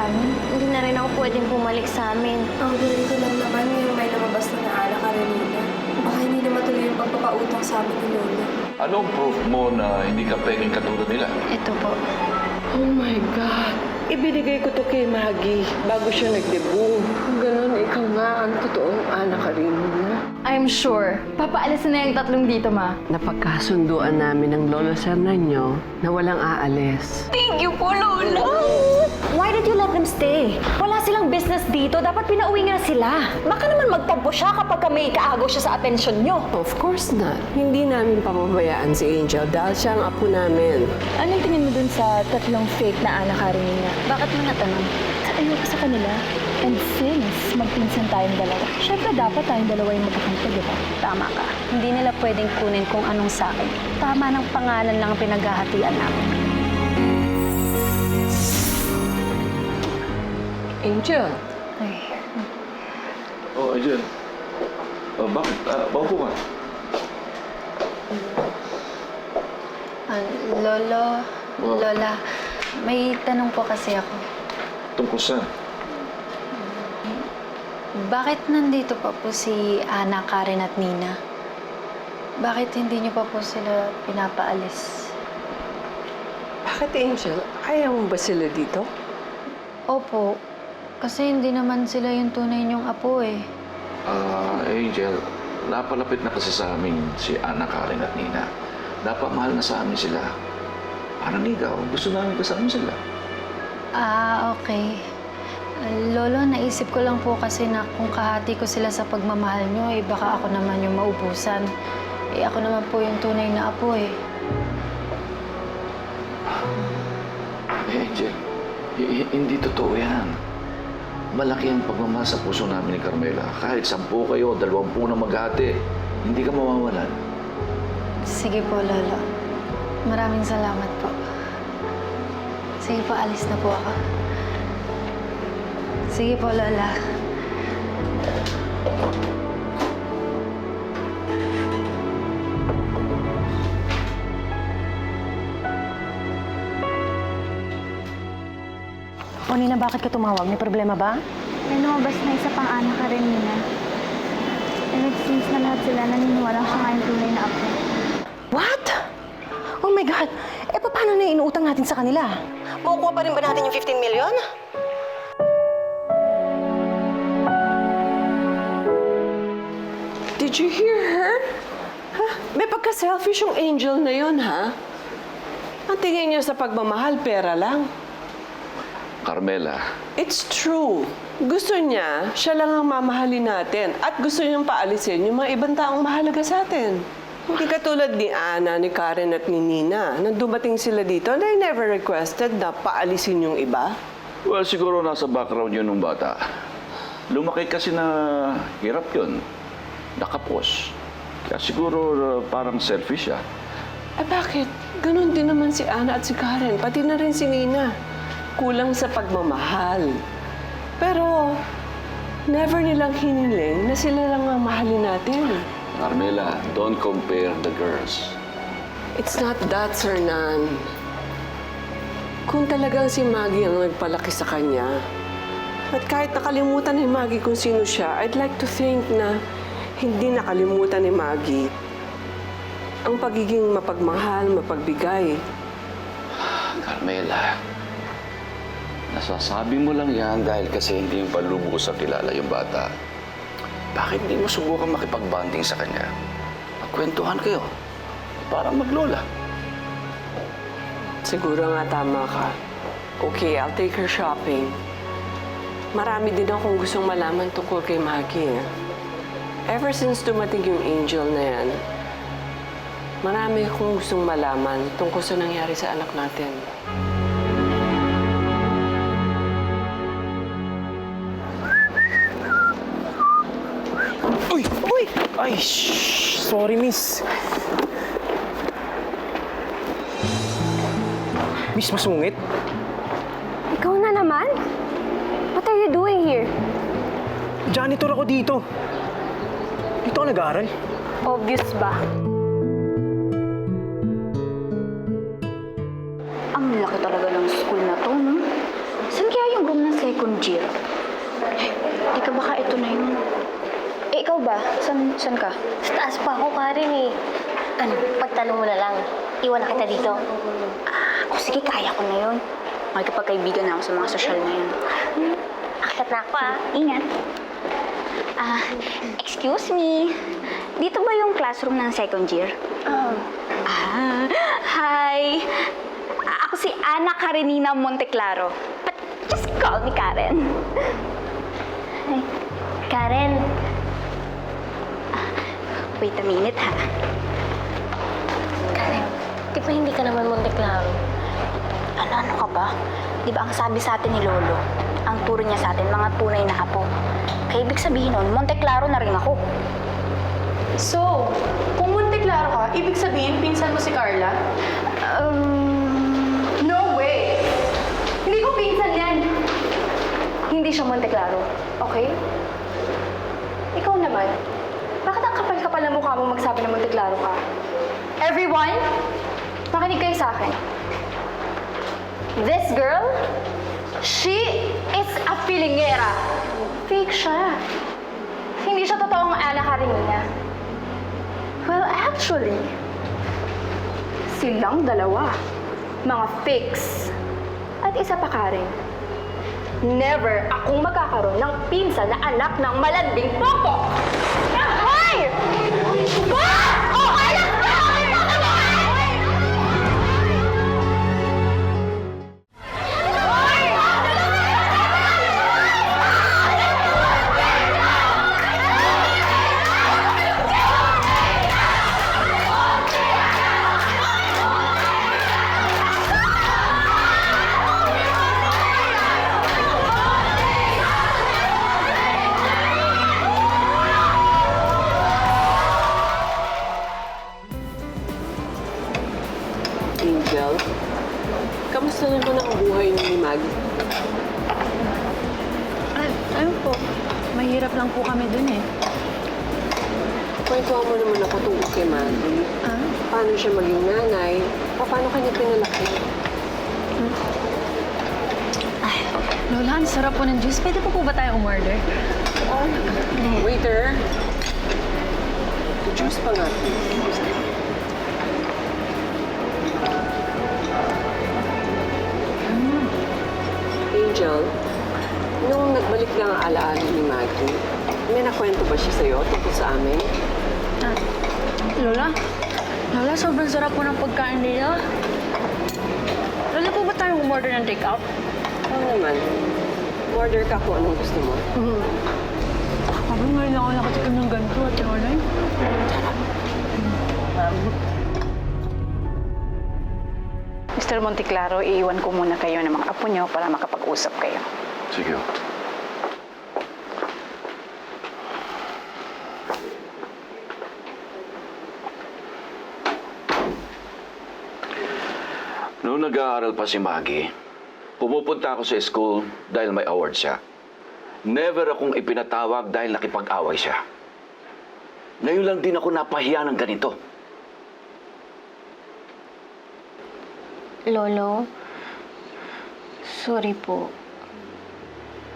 amin. Hindi na rin ako pwedeng bumalik sa amin. Ang galing ko lang naman yung may lumabas na Ana Karenina. Baka hindi na matuloy yung pagpapautang sa amin ni Lola. Anong proof mo na hindi ka pengeng katulad nila? Ito po. Oh my God! Ibinigay ko to kay Maggie bago siya nag-debut. Kung ganun, ikaw nga ang totoong anak ka rin na. I'm sure. Papaalisin na yung tatlong dito, Ma. Napagkasunduan namin ng Lolo Sernanyo na walang aalis. Thank you po, Lola! Why did you let them stay? Wala silang business dito. Dapat pinauwi nga sila. Baka naman magtampo siya kapag may kaagaw siya sa atensyon nyo. Of course not. Hindi namin papabayaan si Angel dahil siya ang apo namin. Anong tingin mo dun sa tatlong fake na anak Karenina? Bakit mo natanong? Ayoko sa kanila. And since magpinsan tayong dalawa, syempre dapat tayong dalawa yung magkakampi, di ba? Tama ka. Hindi nila pwedeng kunin kung anong sa akin. Tama ng pangalan lang ang pinaghahatian namin. Angel, Oh, Angel. Bakit? Baupo ka. Lolo, Wow. Lola, may tanong po kasi ako. Tungkol saan? Bakit nandito pa po si Ana, Karen at Nina? Bakit hindi niyo pa po sila pinapaalis? bakit Angel? Ayaw mo ba sila dito? Opo, kasi hindi naman sila yung tunay niyong apo eh. Angel, napalapit na kasi sa amin si Ana, Karen at Nina. Napamahal na sa amin sila. Parang ikaw, gusto namin kasama sila. Okay. Lolo, naisip ko lang po kasi na kung kahati ko sila sa pagmamahal niyo, baka ako naman yung maubusan. Ako naman po yung tunay na apo eh. Angel, hindi totoo yan. Malaki ang pagmamahal sa puso namin ni Carmela. Kahit 10 kayo, 20 na maghati, hindi ka mawawalan. Sige po, Lolo. Maraming salamat po. Sige po, alis na po ako. Sige po, Lola. O Nina, bakit ka tumawag? May problema ba? May lumabas na isa pang anak Karenina. And it seems na lahat sila naniniwala siya nga yung tunay na apo. What? Oh my God! Paano na inuutang natin sa kanila? Makukuha pa rin ba natin yung 15 million? Did you hear her? Ha? May pagka-selfish yung Angel na yun, ha? Ang tingin niya sa pagmamahal, pera lang. Carmela, It's true. Gusto niya, siya lang ang mamahalin natin. At gusto niyang paalisin yung mga ibang taong mahalaga sa atin. Hindi katulad ni Ana, ni Karen at ni Nina. Nang dumating sila dito, they never requested na paalisin yung iba. well, siguro nasa background yun ng bata. Lumaki kasi na hirap yun. Nakapos. Kaya siguro parang selfish siya. Bakit? Ganon din naman si Ana at si Karen, pati na rin si Nina. Kulang sa pagmamahal. Pero, never nilang hiniling na sila lang ang mahalin natin. Carmela, don't compare the girls. It's not that, Sir Nan. Kung talagang si Maggie ang nagpalaki sa kanya, at kahit nakalimutan ni Maggie kung sino siya, I'd like to think na hindi nakalimutan ni Maggie ang pagiging mapagmahal, mapagbigay. Carmela, nasasabi mo lang yan dahil kasi hindi mo pa lubos sa kilala yung bata. Bakit di mo subukan makipag-bonding sa kanya? Magkwentuhan kayo. Para maglola. Siguro nga tama ka. Okay, I'll take her shopping. Marami din akong gustong malaman tungkol kay Maggie. Ever since dumating yung Angel na yan, marami akong gustong malaman tungkol sa nangyari sa anak natin. Uy! Uy! Ay, shh! Sorry, miss. Miss, masungit? Ikaw na naman? What are you doing here? Janitor ako dito. Dito ka nag-aaral? Obvious ba? Ang laki talaga ng school na to, no? Saan kaya yung room ng second year. Teka, baka ito na yun. Eh, ikaw ba? San ka? Sa taas pa ako, Karen eh. Ano, pagtanong mo na lang, iwan na kita dito. O sige, kaya ko na yun. Magkapagkaibigan na ako sa mga sosyal na yan. Akyat na ako ah. Ingat. Excuse me. Dito ba yung classroom ng second year? Hi. Ako si Ana Karenina Monteclaro. But just call me Karen. Ay, Karen, Wait a minute, ha? Karen, di ba hindi ka naman Monteclaro? Ano ka ba? Di ba ang sabi sa atin ni Lolo, ang turo niya sa atin, mga tunay na apo. Kaya ibig sabihin nun, Monteclaro na rin ako. So, kung Monteclaro ka, ibig sabihin, pinsan mo si Carla? No way! Hindi ko pinsan yan! Hindi siya Monteclaro, okay? Ikaw naman, bakit ang kapal-kapal ng mukha mo magsabi na Monteclaro ka? Everyone, makinig kayo sa akin. This girl, she is a filingera. Fake siya. Hindi siya totoong Ana Karenina. Well, actually, silang dalawa. Mga fakes. At isa pa ka rin. Never akong magkakaroon ng pinsan na anak ng malanding popo! Hoy! Ba! Oh, anak ka! Angel, kamusta naman ang buhay ni Maggie? Ayun po, mahirap lang po kami dun eh. Kwentuhan mo naman ako tungkol kay Maggie. Paano siya maging nanay? Paano kanya pinalaki? Lola, ang sarap po ng juice. Pwede po ba tayo umorder? Waiter! Juice pa nga. Angel, nung nagbalik lang ang alaala ni Maggie, may nakwento ba siya sa'yo tungkol sa amin? Lola? Lola, sobrang sarap po ng pagkain nila. Lola, po ba tayong umorder ng take-out? Oo naman. Order ka kung anong gusto mo. Ako ngayon ako nakatikim ng ganito at yung online. Mr. Monteclaro, iiwan ko muna kayo ng mga apo niyo para makapag-usap kayo. Sige. Noong nag-aaral pa si Maggie, pumupunta ako sa school dahil may award siya. Never akong ipinatawag dahil nakipag-away siya. Ngayon lang din ako napahiya ng ganito. Lolo, sorry po.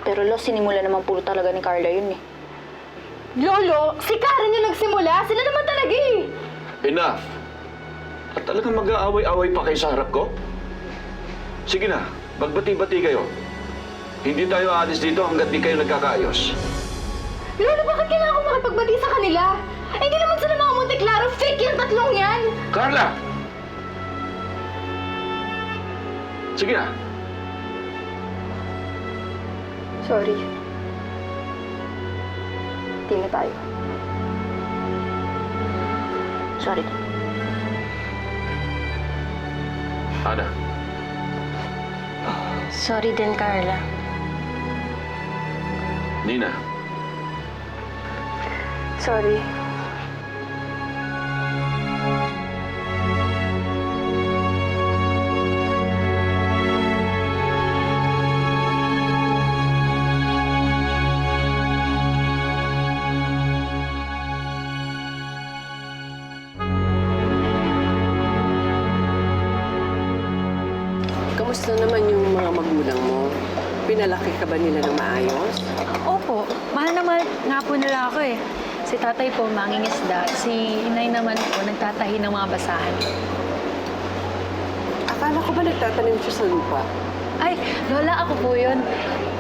Pero lo, sinimula naman puro talaga ni Carla yun eh. Lolo, si Karen yung nagsimula. Sila naman talaga eh. Enough! At talagang mag-aaway-away pa kayo sa harap ko? Sige na, magbati-bati kayo. Hindi tayo aalis dito hanggat di kayo nagkakaayos. Lolo, bakit kailangan ko makipagbati sa kanila? Eh, hindi naman sila mga Monteclaro. Fake yung tatlong yan. Carla! Sige na. Sorry. Hindi na tayo. Sorry. Ana, Sorry din, Carla. Nina, Sorry. Kamusta naman yung mga magulang mo? Pinalaki ka ba nila ng maayos? Opo, mahal na mahal nga po nila ako eh. Si tatay po mangingisda, si inay naman po nagtatahi ng mga basahan. Akala ko ba nagtatanim siya sa lupa? Ay, lola, ako po yun.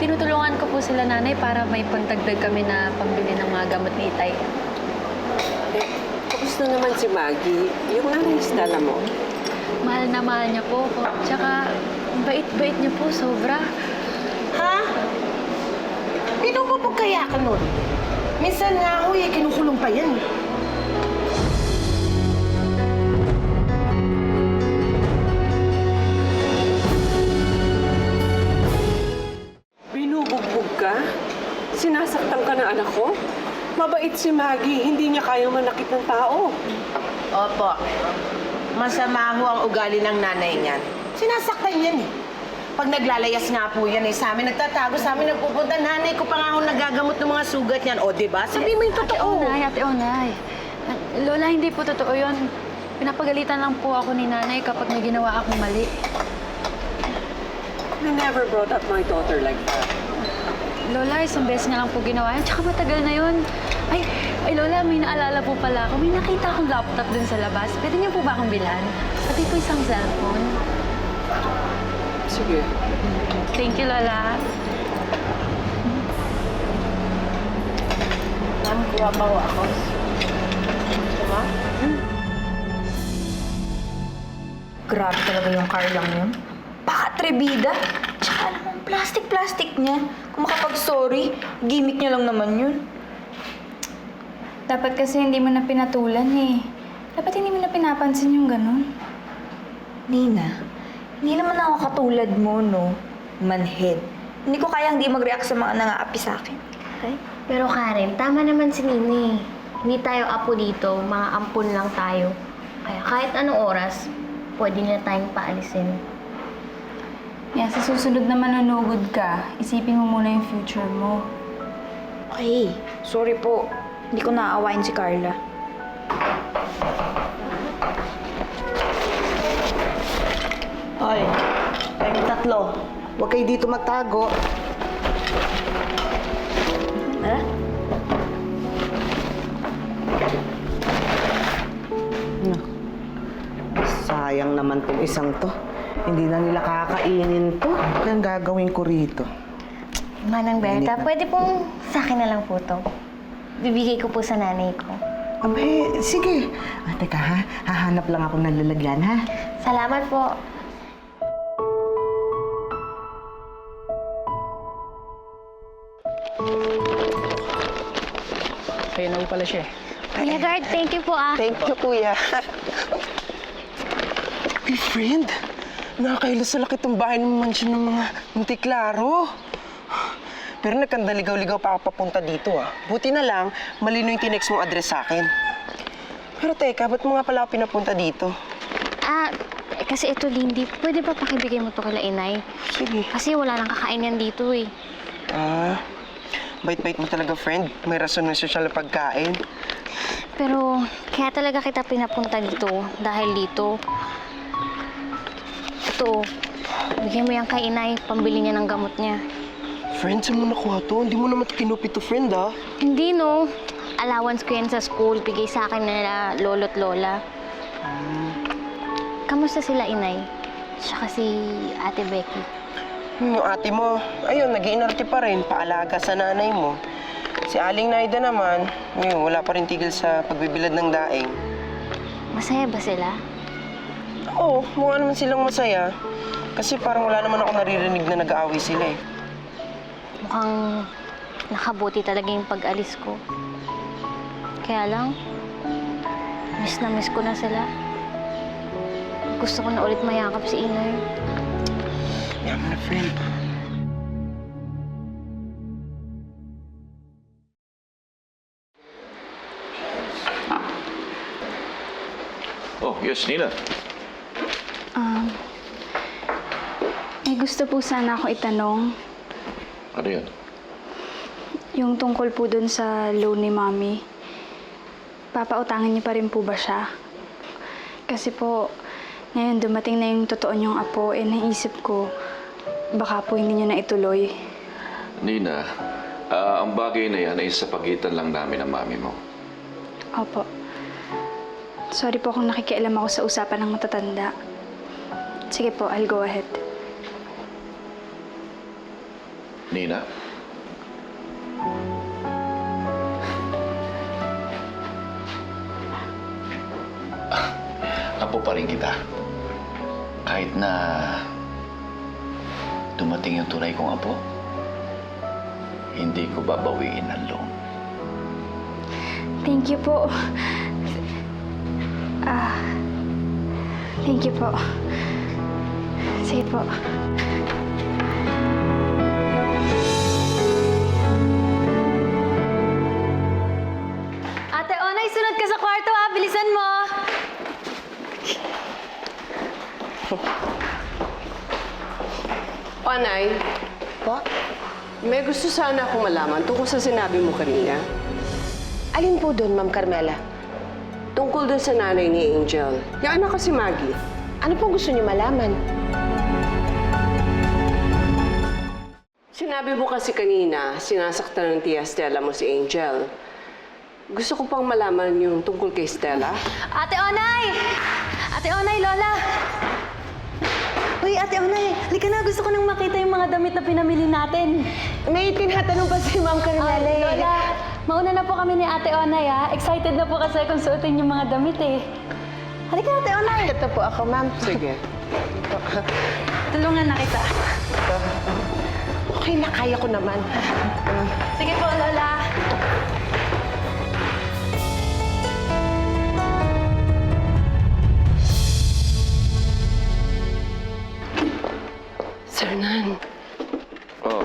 Tinutulungan ko po sila nanay para may pantagdag kami na pambili ng mga gamot ni itay. Eh, kamusta naman si Maggie? Yung nanay Stella mo? Mahal na mahal niya po ako. Tsaka, ang bait-bait niya po, sobra. Ha? Pinupupog kaya ka nun? Minsan nga ako kinukulong pa yan. Binubugbog ka? Sinasaktan ka ng anak ko? Mabait si Maggie, hindi niya kayang manakit ng tao. Opo. Masama ho ang ugali ng nanay niyan. Sinasaktan yan eh. Pag naglalayas nga po yan eh, sa amin nagtatago, sa amin nagpupunta. Nanay ko pa nga ho nagagamot ng mga sugat niyan. O, diba? Sabi mo yung totoo. Ate Onay. Lola, hindi po totoo yun. Pinapagalitan lang po ako ni nanay kapag may ginawa akong mali. You never brought up my daughter like that. Lola, isang beses nga lang po ginawa yan. Tsaka matagal na yun. Ay, Lola, may naalala po pala ako. May nakita akong laptop dun sa labas. Pwede niyo po ba akong bilhan? Pati po isang cellphone. Sige. Thank you, Lola. Ma'am, kuha pa ho ako. Diba? Grabe talaga yung car lang yun. Pakatribida. Tsaka alam mo, plastic-plastic niya. Kung makapag-sorry, gimmick niya lang naman yun. Dapat kasi hindi mo na pinatulan eh. Dapat hindi mo na pinapansin yung ganun. Nina, hindi naman ako katulad mo, no? Manhead. Hindi ko kayang di mag-react sa mga nangaapi sa akin. Okay? Pero Karen, tama naman si Nini. Hindi tayo apo dito, mga ampun lang tayo. Kaya kahit anong oras, pwede nila tayong paalisin. Yan, sa susunod na manunugod ka, isipin mo muna yung future mo. Okay, sorry po. Hindi ko naaawain si Carla. Hoy, kayong tatlo. Huwag kayo dito magtago. Tara. Sayang naman tong isang to. Hindi na nila kakainin to. Kaya ang gagawin ko rito. Manang Berta, pwede pong sa akin na lang po to. Bibigay ko po sa nanay ko. Abe, sige. Teka ha, hahanap lang ako ng lalagyan ha. Salamat po. Ayun naman pala siya. Kuya Guard, thank you po ah. Thank you, kuya. Hey, friend. Nakakaila sa laki itong bahay ng mansyon ng mga Monteklaro. Pero nagkandaligaw-ligaw pa ako papunta dito ah. Buti na lang, malino yung tinext mong address sa akin. Pero teka, ba't mo nga pala ako pinapunta dito? Kasi ito, Lindy, pwede ba pakibigay mo to kala inay? Sige. Kasi wala nang kakain yan dito eh. Bait-bait mo talaga, friend. May rason ng sosyal na pagkain. Pero kaya talaga kita pinapunta dito dahil dito. Ito, bigyan mo yan kay inay, pambili niya ng gamot niya. Friend, saan mo nakuha to? Hindi mo naman kinupit to, friend, ah. Hindi no, allowance ko yan sa school, bigay sa akin nila lolo't lola. Kamusta sila inay? Tsaka si Ate Becky. Yung ate mo, ayun, nag-iinarte pa rin, paalaga sa nanay mo. Si Aling Naida naman, yun, wala pa rin tigil sa pagbibilad ng daing. Masaya ba sila? Oo, mukha naman silang masaya. Kasi parang wala naman ako naririnig na nag-aaway sila eh. Mukhang nakabuti talaga yung pag-alis ko. Kaya lang, miss na miss ko na sila. Gusto ko na ulit mayakap si inay. Yaman na, friend. Oh, yes, Nina. May gusto po sana ako itanong. Ano yun? Yung tungkol po dun sa loan ni Mami. Papautangan niyo pa rin po ba siya? Kasi po, ngayon dumating na yung totoo niyong apo, naisip ko, baka po hindi niyo na ituloy. Nina, ang bagay na yan ay sa pagitan lang namin ng mami mo. Opo. Sorry po kung nakikialam ako sa usapan ng matatanda. Sige po, I'll go ahead. Nina? Apo pa rin kita. Kahit na dumating yung tunay kong apo, hindi ko babawiin ang loan. Thank you po. Thank you po. Sige po. Ate Onay, sunod ka sa kwarto ha. Bilisan mo. Onay, Po? may gusto sana akong malaman tungkol sa sinabi mo kanina. Alin po doon, Ma'am Carmela? Tungkol doon sa nanay ni Angel. Yung anak ko si Maggie. Ano po gusto niyo malaman? Sinabi mo kasi kanina, sinasaktan ng tia Stella mo si Angel. Gusto ko pang malaman yung tungkol kay Stella. Ate Onay! Ate Onay, Lola! Uy, Ate Onay, halika na. Gusto ko nang makita yung mga damit na pinamili natin. May tinatanong pa si Ma'am Carmela. Lola, mauna na po kami ni Ate Onay ha. Excited na po kasi kung suotin yung mga damit eh. Halika, Ate Onay! Ito po ako, Ma'am. Sige. Tulungan na kita. Okay na, kaya ko naman. Sige po, Lola. Sir Nan. Oh,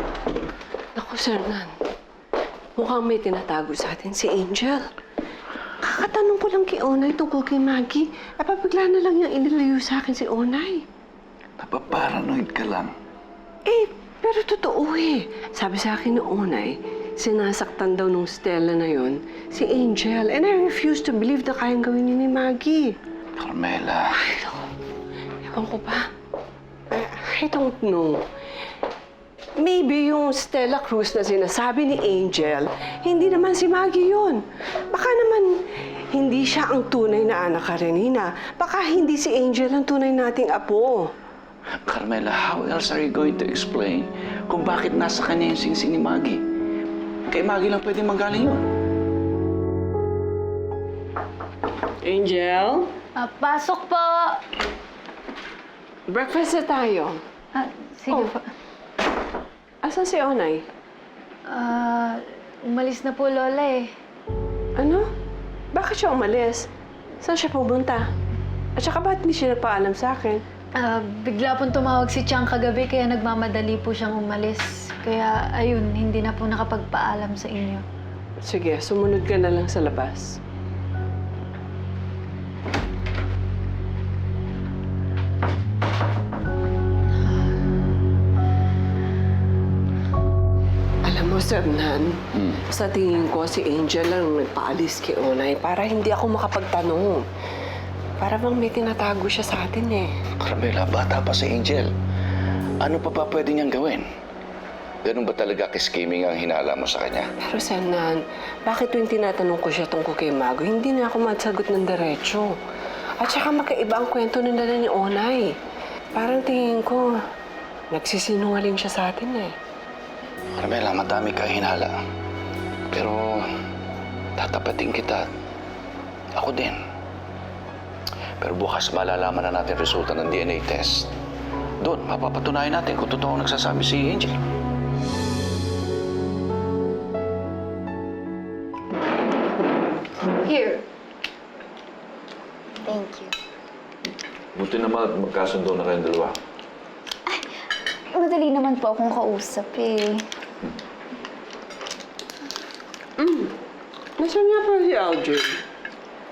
Naku, Sir Nan. Mukhang may tinatago sa atin si Angel. Kakatanong ko lang kay Onay tungkol kay Maggie. Bigla na lang niyang inilayo sa akin si Onay. napaparanoid ka lang. Pero totoo eh. Sabi sa akin ni Onay, sinasaktan daw nung Stella na yon si Angel. And I refuse to believe na kayang gawin niya ni Maggie. Carmela. Ewan ko ba? I don't know. Maybe yung Stella Cruz na sinasabi ni Angel, hindi naman si Maggie yun. Baka naman hindi siya ang tunay na anak Karenina. Baka hindi si Angel ang tunay nating apo. Carmela, how else are you going to explain kung bakit nasa kanya yung singsing ni Maggie? Kay Maggie lang pwede manggaling yun. Angel? Pasok po. Breakfast na tayo. Sige po. Asan si Onay? Umalis na po, Lola eh. Ano? Bakit siya umalis? Saan siya pumunta? At saka ba't hindi siya nagpaalam sa akin? Bigla pong tumawag si Chang kagabi kaya nagmamadali po siyang umalis. Kaya ayun, hindi na po nakapagpaalam sa inyo. Sige, sumunod ka na lang sa labas. Alam mo, Sir Nan, sa tingin ko si Angel ang nagpaalis kay Onay para hindi ako makapagtanong. Para bang may tinatago siya sa atin eh. Carmela, bata pa si Angel. Ano pa ba pwede niyang gawin? Ganun ba talaga ka-scheming ang hinala mo sa kanya? Pero Sir Nan, bakit tuwing tinatanong ko siya tungkol kay Mago, hindi na ako masagot ng diretso? At saka magkaiba ang kwento ng dala ni Onay. Parang tingin ko, nagsisinungaling siya sa atin eh. Carmela, madami ka hinala. Pero tatapatin kita. Ako din. Pero bukas malalaman na natin resulta ng DNA test. Doon, mapapatunayan natin kung totoo nagsasabi si Angel. Here. Thank you. Buti naman magkasundo na kayong dalawa. Madali naman po akong kausap eh. Nasaan nga pa si Aldrin?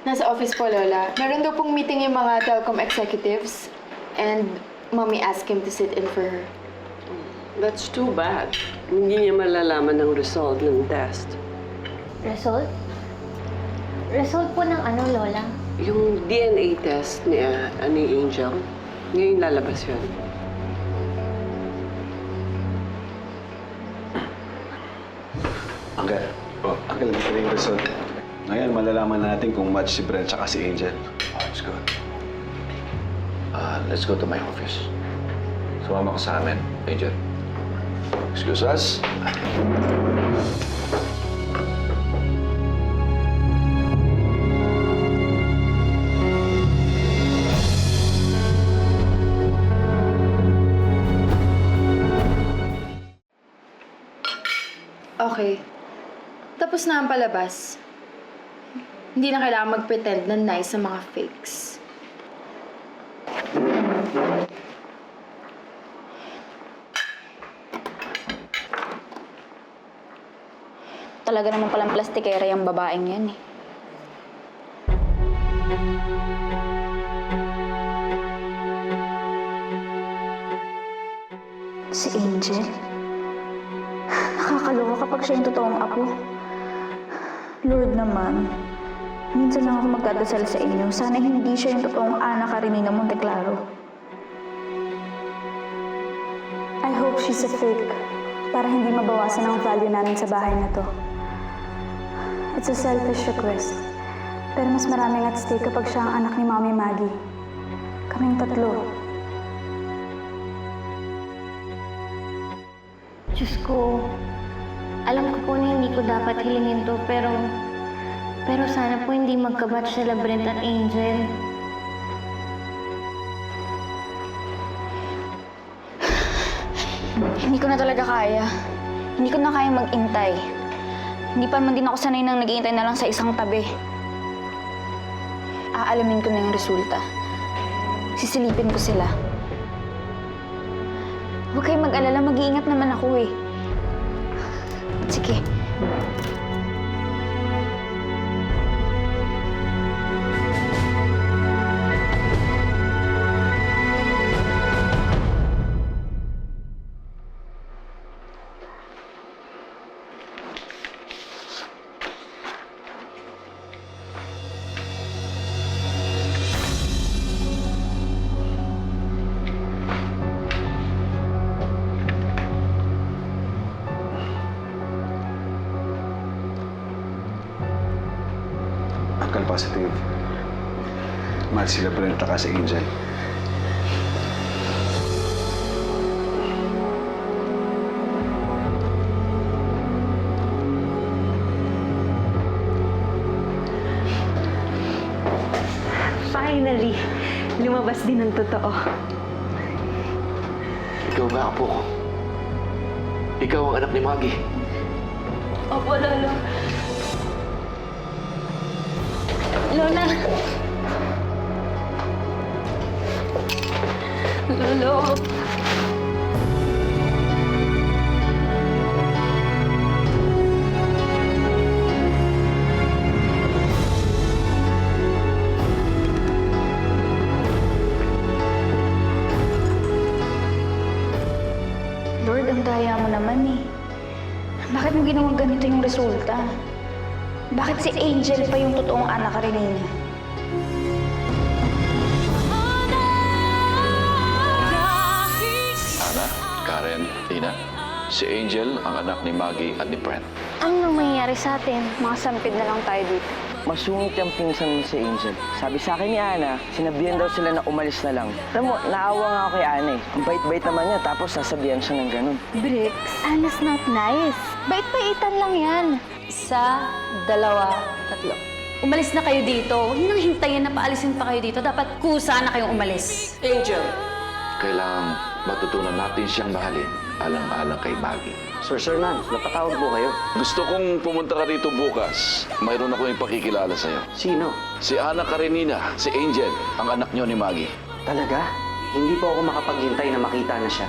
Nasa office po, Lola. Meron daw pong meeting yung mga telecom executives. And Mommy asked him to sit in for her. That's too bad. Hindi niya malalaman ang result ng test. Result? Result po ng ano, Lola? Yung DNA test ni Angel, ngayon lalabas yun. Uncle. Oh, Uncle, dito na yung result. Ngayon, malalaman natin kung match si Brent tsaka si Angel. That's good. Let's go to my office. Sumama ka sa amin, Angel. Excuse us. Okay. Tapos na ang palabas. Hindi na kailangan mag-pretend na nice sa mga fakes. Talaga naman palang plastikera yung babaeng yan eh. Si Angel? Nakakaloka kapag siya yung totoong apo. Lord naman, minsan lang ako magdadasal sa inyo. Sana hindi siya yung totoong Ana Karenina Monteclaro. I hope she's a fake para hindi mabawasan ang value namin sa bahay na to. It's a selfish request. Pero mas maraming at stake kapag siya ang anak ni Mami Maggie. Kaming tatlo. Diyos ko, alam ko po na hindi ko dapat hilingin to, pero sana po hindi magkabatch sila Brent at Angel. Hindi ko na talaga kaya. Hindi ko na kaya mag-intay. Hindi pa naman din ako sanay nang nag-iintay na lang sa isang tabi. Aalamin ko na yung resulta. Sisilipin ko sila. Huwag kayong mag-alala, mag-iingat naman ako eh. Sige. Uncle, positive. Match sila Brent tsaka si Angel. Finally, lumabas din ang totoo. Ikaw nga, apo ko. Ikaw ang anak ni Maggie. Opo, Lolo. Lola! Lolo! Lord, ang daya mo naman eh. Bakit mo ginawang ganito yung resulta? Bakit si Angel pa yung totoong Ana Karenina? Ana, Karen, Tina. Si Angel ang anak ni Maggie at ni Brent. Ano nang mangyayari sa atin? Mga sampid na lang tayo dito. Masungit yung pinsan mo si Angel. Sabi sa akin ni Ana, sinabihan daw sila na umalis na lang. Alam mo, naawa nga ako kay Ana eh. Ang bait-bait naman niya, tapos sasabihan siya ng ganun. Bricks, Ana's not nice. Bait-baitan lang yan. Isa, dalawa, tatlo. Umalis na kayo dito. Huwag nang hintayin na paalisin pa kayo dito. Dapat kusa na kayong umalis. Angel! Kailangan matutunan natin siyang mahalin alang-alang kay Maggie. Sir Nan, napatawag po kayo. Gusto kong pumunta ka rito bukas. Mayroon ako yung pakikilala sa'yo. Sino? Si Ana Karenina, si Angel, ang anak niyo ni Maggie. Talaga? Hindi po ako makapaghintay na makita na siya.